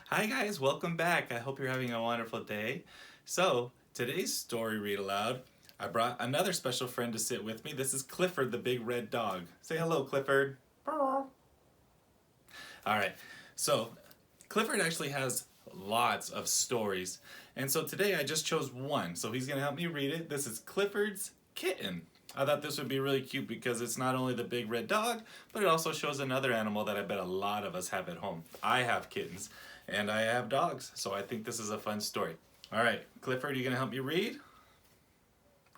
Hi guys, welcome back. I hope you're having a wonderful day. So, today's story read aloud, I brought another special friend to sit with me. This is Clifford the big red dog. Say hello, Clifford. All right. So, Clifford actually has lots of stories. And so today I just chose one. So he's going to help me read it. This is Clifford's Kitten. I thought this would be really cute because it's not only the big red dog, but it also shows another animal that I bet a lot of us have at home. I have kittens and I have dogs, so I think this is a fun story. All right, Clifford, are you going to help me read?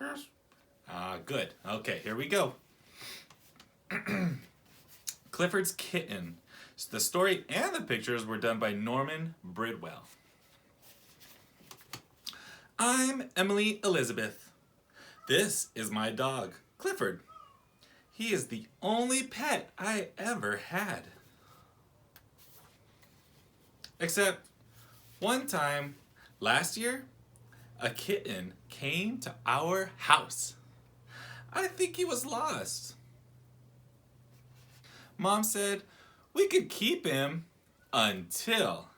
Yes. Good. Okay, here we go. Clifford's Kitten. The story and the pictures were done by Norman Bridwell. I'm Emily Elizabeth. This is my dog, Clifford. He is the only pet I ever had. Except one time last year, a kitten came to our house. I think he was lost. Mom said we could keep him until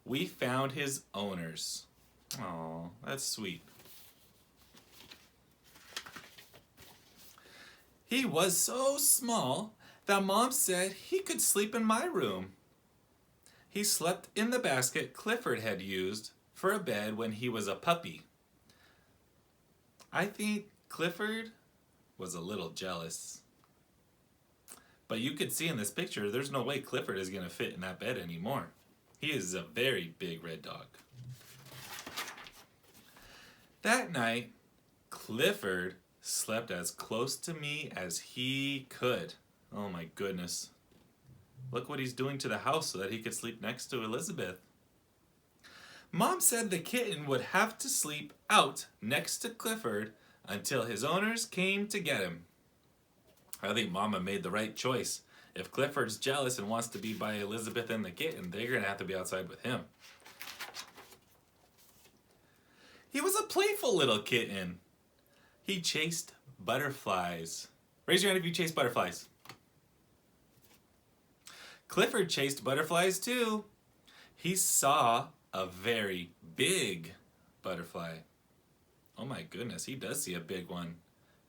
we found his owners. Oh, that's sweet. He was so small that Mom said he could sleep in my room. He slept in the basket Clifford had used for a bed when he was a puppy. I think Clifford was a little jealous. But you could see in this picture, there's no way Clifford is going to fit in that bed anymore. He is a very big red dog. That night, Clifford slept as close to me as he could. Oh my goodness. Look what he's doing to the house so that he could sleep next to Elizabeth. Mom said the kitten would have to sleep out next to Clifford until his owners came to get him. I think Mama made the right choice. If Clifford's jealous and wants to be by Elizabeth and the kitten, they're going to have to be outside with him. He was a playful little kitten. He chased butterflies. Raise your hand if you chase butterflies. Clifford chased butterflies too. He saw a very big butterfly. Oh my goodness, he does see a big one.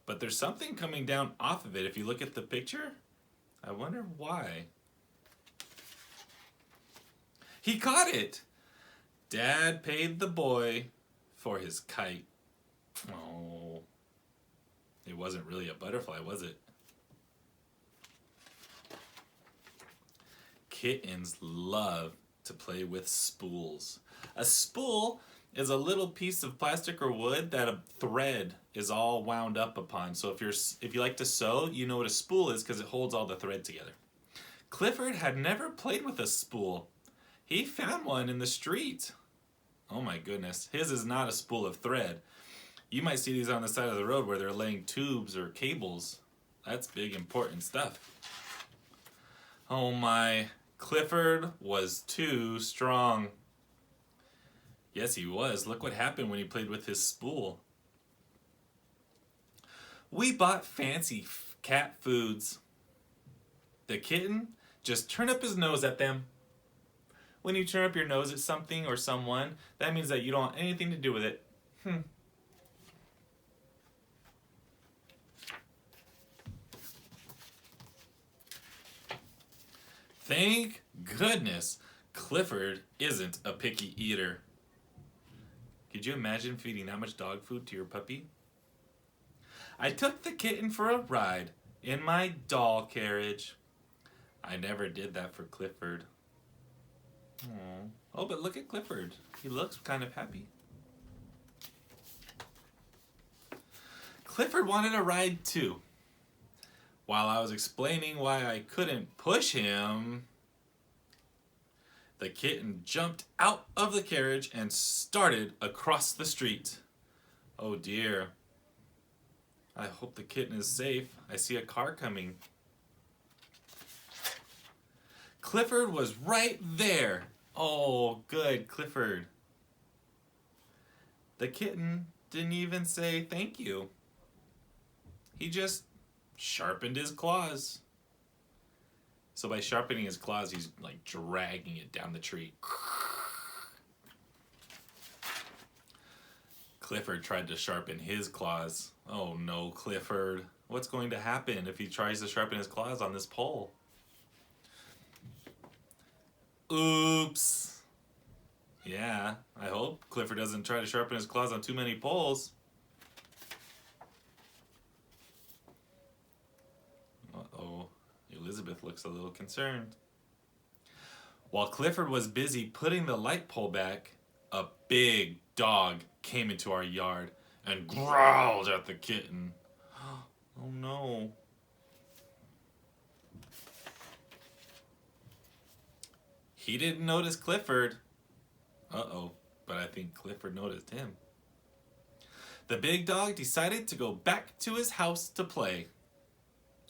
But there's something coming down off of it. If you look at the picture, I wonder why. He caught it. Dad paid the boy for his kite. Oh, it wasn't really a butterfly, was it? Kittens love to play with spools. A spool is a little piece of plastic or wood that a thread is all wound up upon. So if you like to sew, you know what a spool is because it holds all the thread together. Clifford had never played with a spool. He found one in the street. Oh my goodness, his is not a spool of thread. You might see these on the side of the road where they're laying tubes or cables. That's big, important stuff. Oh my, Clifford was too strong. Yes, he was. Look what happened when he played with his spool. We bought fancy cat foods. The kitten just turned up his nose at them. When you turn up your nose at something or someone, that means that you don't want anything to do with it. Thank goodness Clifford isn't a picky eater. Could you imagine feeding that much dog food to your puppy? I took the kitten for a ride in my doll carriage. I never did that for Clifford. Aww. Oh, but look at Clifford. He looks kind of happy. Clifford wanted a ride too. While I was explaining why I couldn't push him, the kitten jumped out of the carriage and started across the street. Oh dear. I hope the kitten is safe. I see a car coming. Clifford was right there. Oh, good, Clifford. The kitten didn't even say thank you. He just sharpened his claws. So by sharpening his claws, he's like dragging it down the tree. Clifford tried to sharpen his claws. Oh no, Clifford. What's going to happen if he tries to sharpen his claws on this pole? Oops. Yeah, I hope Clifford doesn't try to sharpen his claws on too many poles. Uh-oh, Elizabeth looks a little concerned. While Clifford was busy putting the light pole back, a big dog came into our yard and growled at the kitten. Oh no. He didn't notice Clifford. Uh-oh, but I think Clifford noticed him. The big dog decided to go back to his house to play.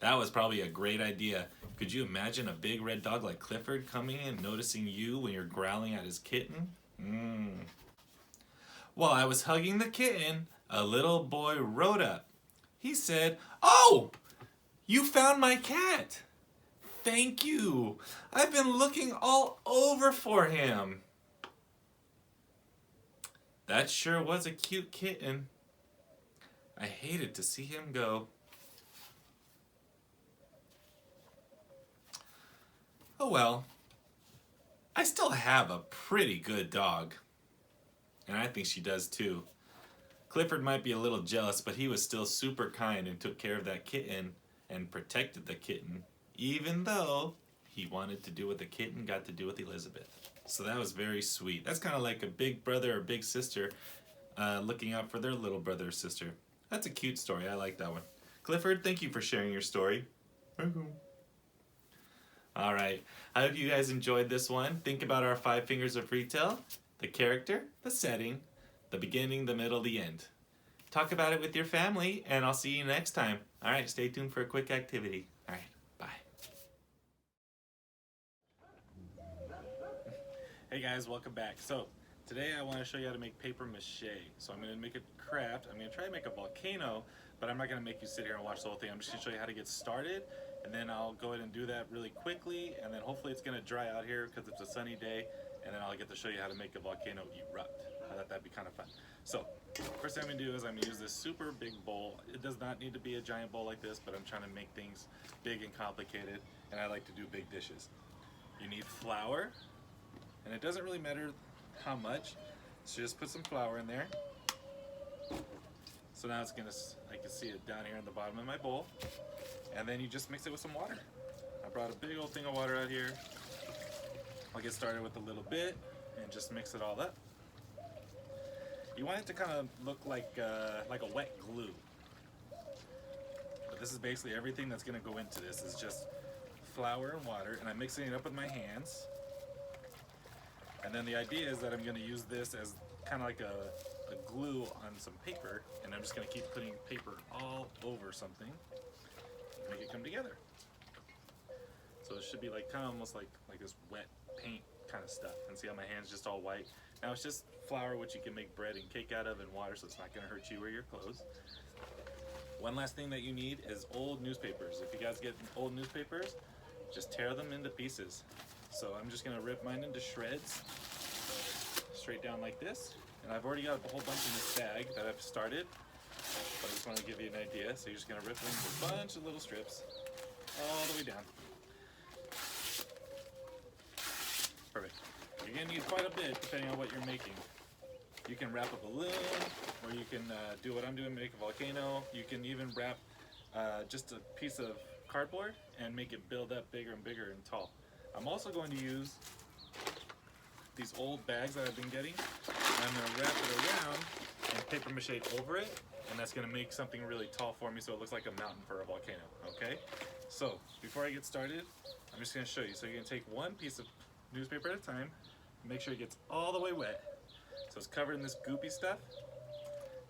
That was probably a great idea. Could you imagine a big red dog like Clifford coming and noticing you when you're growling at his kitten? While I was hugging the kitten, a little boy rode up. He said, "Oh, you found my cat. Thank you. I've been looking all over for him." That sure was a cute kitten. I hated to see him go. Oh well, I still have a pretty good dog. And I think she does too. Clifford might be a little jealous, but he was still super kind and took care of that kitten and protected the kitten, even though he wanted to do what the kitten got to do with Elizabeth. So that was very sweet. That's kind of like a big brother or big sister looking out for their little brother or sister. That's a cute story. I like that one. Clifford, thank you for sharing your story. All right. I hope you guys enjoyed this one. Think about our 5 fingers of retail, the character, the setting, the beginning, the middle, the end. Talk about it with your family, and I'll see you next time. All right, stay tuned for a quick activity. All right, bye. Hey guys, welcome back. So today I want to show you how to make paper mache. So I'm going to make a craft. I'm going to try to make a volcano, but I'm not going to make you sit here and watch the whole thing. I'm just going to show you how to get started, and then I'll go ahead and do that really quickly, and then hopefully it's going to dry out here because it's a sunny day, and then I'll get to show you how to make a volcano erupt. I thought that'd be kind of fun. So first thing I'm going to do is I'm going to use this super big bowl. It does not need to be a giant bowl like this, but I'm trying to make things big and complicated, and I like to do big dishes. You need flour, and it doesn't really matter how much, so just put some flour in there. So now it's gonna, I can see it down here in the bottom of my bowl, and then you just mix it with some water. I brought a big old thing of water out here. I'll get started with a little bit and just mix it all up. You want it to kind of look like a wet glue. But this is basically everything that's gonna go into this is just flour and water, and I'm mixing it up with my hands. And then the idea is that I'm going to use this as kind of like a glue on some paper, and I'm just going to keep putting paper all over something to make it come together. So it should be like kind of almost like this wet paint kind of stuff. And see how my hand's just all white? Now it's just flour, which you can make bread and cake out of, and water, so it's not going to hurt you or your clothes. One last thing that you need is old newspapers. If you guys get old newspapers, just tear them into pieces. So I'm just gonna rip mine into shreds, straight down like this. And I've already got a whole bunch in this bag that I've started, but I just wanna give you an idea. So you're just gonna rip them into a bunch of little strips, all the way down. Perfect. You're gonna need quite a bit depending on what you're making. You can wrap a balloon, or you can do what I'm doing, make a volcano. You can even wrap just a piece of cardboard and make it build up bigger and bigger and tall. I'm also going to use these old bags that I've been getting, and I'm going to wrap it around and paper mache over it, and that's going to make something really tall for me so it looks like a mountain for a volcano, okay? So, before I get started, I'm just going to show you. So you're going to take one piece of newspaper at a time, make sure it gets all the way wet. So it's covered in this goopy stuff.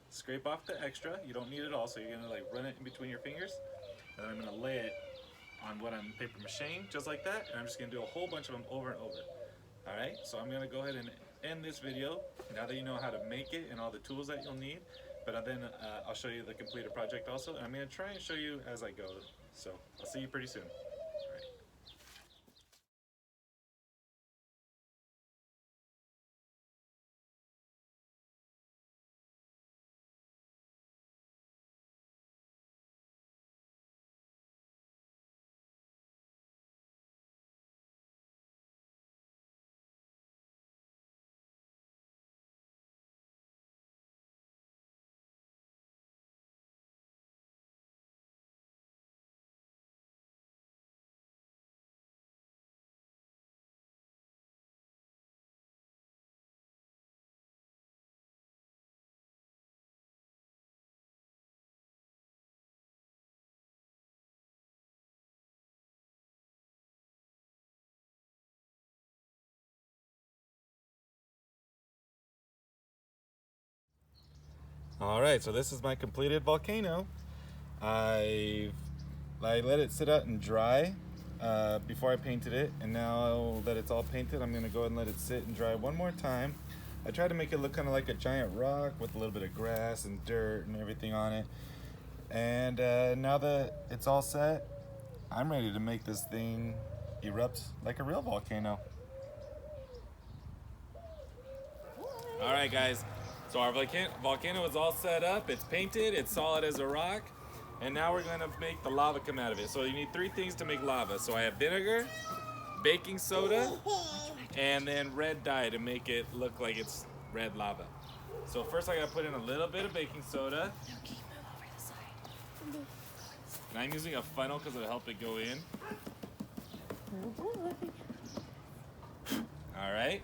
Scrape off the extra. You don't need it all, so you're going to like run it in between your fingers, and then I'm going to lay it on what I'm paper macheing, just like that, and I'm just going to do a whole bunch of them over and over. Alright, so I'm going to go ahead and end this video, now that you know how to make it and all the tools that you'll need, but then I'll show you the completed project also, and I'm going to try and show you as I go, so I'll see you pretty soon. All right, so this is my completed volcano. I let it sit out and dry before I painted it, and now that it's all painted, I'm gonna go ahead and let it sit and dry one more time. I tried to make it look kind of like a giant rock with a little bit of grass and dirt and everything on it. And now that it's all set, I'm ready to make this thing erupt like a real volcano. All right, guys. So our volcano is all set up. It's painted. It's solid as a rock. And now we're going to make the lava come out of it. So you need 3 things to make lava. So I have vinegar, baking soda, and then red dye to make it look like it's red lava. So first I got to put in a little bit of baking soda. And I'm using a funnel because it'll help it go in. All right.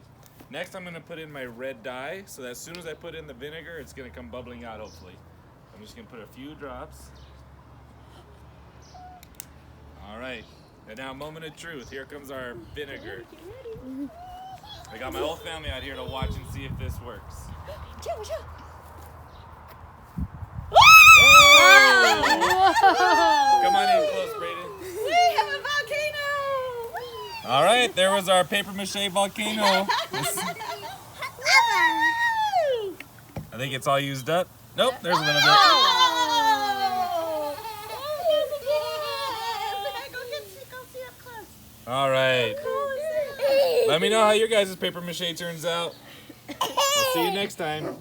Next, I'm going to put in my red dye, so that as soon as I put in the vinegar, it's going to come bubbling out, hopefully. I'm just going to put a few drops. All right. And now, moment of truth. Here comes our vinegar. I got my whole family out here to watch and see if this works. Oh! Come on in close, Brayden. We have a volcano! All right, there was our paper mache volcano. I think it's all used up. Nope, there's a little bit. All right. Let me know how your guys' paper mache turns out. I'll see you next time.